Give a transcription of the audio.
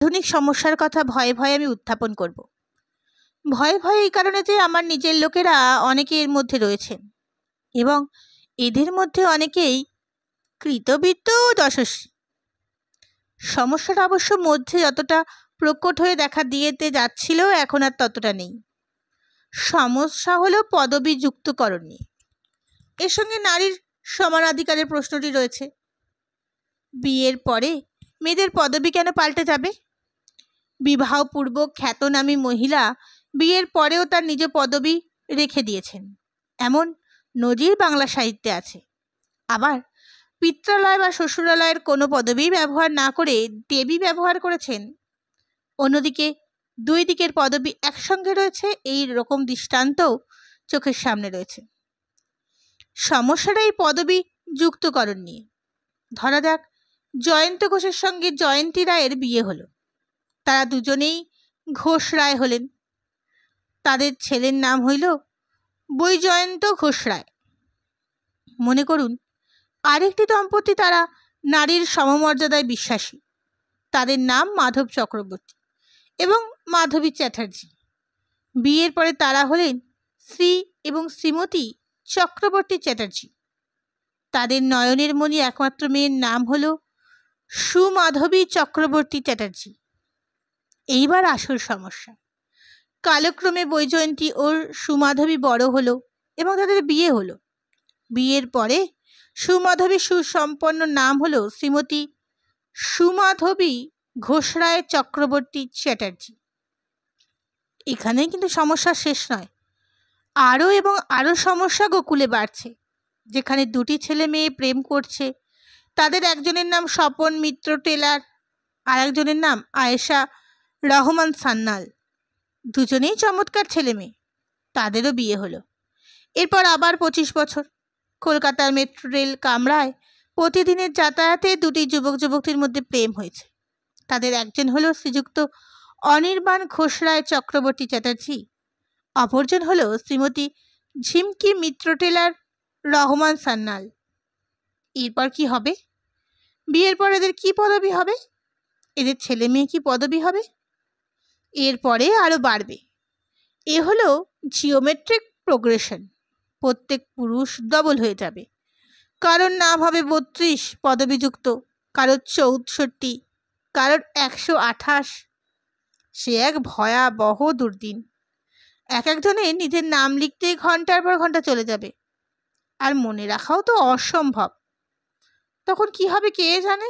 আধুনিক সমস্যার কথা ভয়ে ভয়ে আমি উত্থাপন করব। ভয়ে ভয়ে এই কারণে যে আমার নিজের লোকেরা অনেকে এর মধ্যে রয়েছেন এবং এদের মধ্যে অনেকেই কৃতবিদ্য ও যশস্বী। সমস্যাটা অবশ্য মধ্যে যতটা প্রকট হয়ে দেখা দিয়েতে যাচ্ছিল এখন আর ততটা নেই। সমস্যা হলো পদবী যুক্তকরণ নিয়ে। এর সঙ্গে নারীর সমানাধিকারের প্রশ্নটি রয়েছে। বিয়ের পরে মেয়েদের পদবী কেন পাল্টে যাবে? বিবাহপূর্বক খ্যাতনামী মহিলা বিয়ের পরেও তার নিজ পদবী রেখে দিয়েছেন, এমন নজির বাংলা সাহিত্যে আছে। আবার পিত্রালয় বা শ্বশুরালয়ের কোনো পদবী ব্যবহার না করে দেবী ব্যবহার করেছেন। অন্যদিকে দুই দিকের পদবী একসঙ্গে রয়েছে, এই রকম দৃষ্টান্তও চোখের সামনে রয়েছে। সমস্যাটা এই পদবী যুক্তকরণ নিয়ে। ধরা যাক জয়ন্ত ঘোষের সঙ্গে জয়ন্তী রায়ের বিয়ে হলো। তারা দুজনেই ঘোষ রায় হলেন। তাদের ছেলের নাম হইল বৈজয়ন্ত ঘোষ রায়। মনে করুন আরেকটি দম্পতি, তারা নারীর সমমর্যাদায় বিশ্বাসী। তাদের নাম মাধব চক্রবর্তী এবং মাধবী চ্যাটার্জি। বিয়ের পরে তারা হলেন শ্রী এবং শ্রীমতী চক্রবর্তী চ্যাটার্জি। তাদের নয়নের মণি একমাত্র মেয়ের নাম হল সুমাধবী চক্রবর্তী চ্যাটার্জি। এইবার আসল সমস্যা। কালক্রমে বৈজয়ন্তী ও সুমাধবী বড় হলো এবং তাদের বিয়ে হলো। বিয়ের পরে সুমাধবী সুসম্পন্ন নাম হলো শ্রীমতী সুমাধবী ঘোষরায় চক্রবর্তী চ্যাটার্জি। এখানেই কিন্তু সমস্যা শেষ নয়। আরও এবং আরও সমস্যা গোকুলে বাড়ছে। যেখানে দুটি ছেলে মেয়ে প্রেম করছে, তাদের একজনের নাম স্বপন মিত্র টেলার, আর একজনের নাম আয়েশা রহমান সান্যাল। দুজনেই চমৎকার ছেলে মেয়ে, তাদেরও বিয়ে হলো। এরপর আবার 25 বছর কলকাতার মেট্রো রেল কামরায় প্রতিদিনের যাতায়াতে দুটি যুবক যুবতীর মধ্যে প্রেম হয়েছে। তাদের একজন হলো শ্রীযুক্ত অনির্বাণ ঘোষরায় চক্রবর্তী চ্যাটার্জি, অপরজন হলো শ্রীমতী ঝিমকি মিত্র টেলার রহমান সান্যাল। এরপর কি হবে? বিয়ের পর এদের কি পদবি হবে? এদের ছেলে মেয়ে কি পদবি হবে? এরপরে আরও বাড়বে। এ হলো জিওমেট্রিক প্রোগ্রেশন। প্রত্যেক পুরুষ ডবল হয়ে যাবে। কারোর নাম হবে 32 পদবিযুক্ত, কারোর 64, কারোর 128। সে এক ভয়াবহ দুর্দিন। এক একজনের নিজের নাম লিখতেই ঘন্টার পর ঘন্টা চলে যাবে, আর মনে রাখাও তো অসম্ভব। তখন কি হবে কে জানে?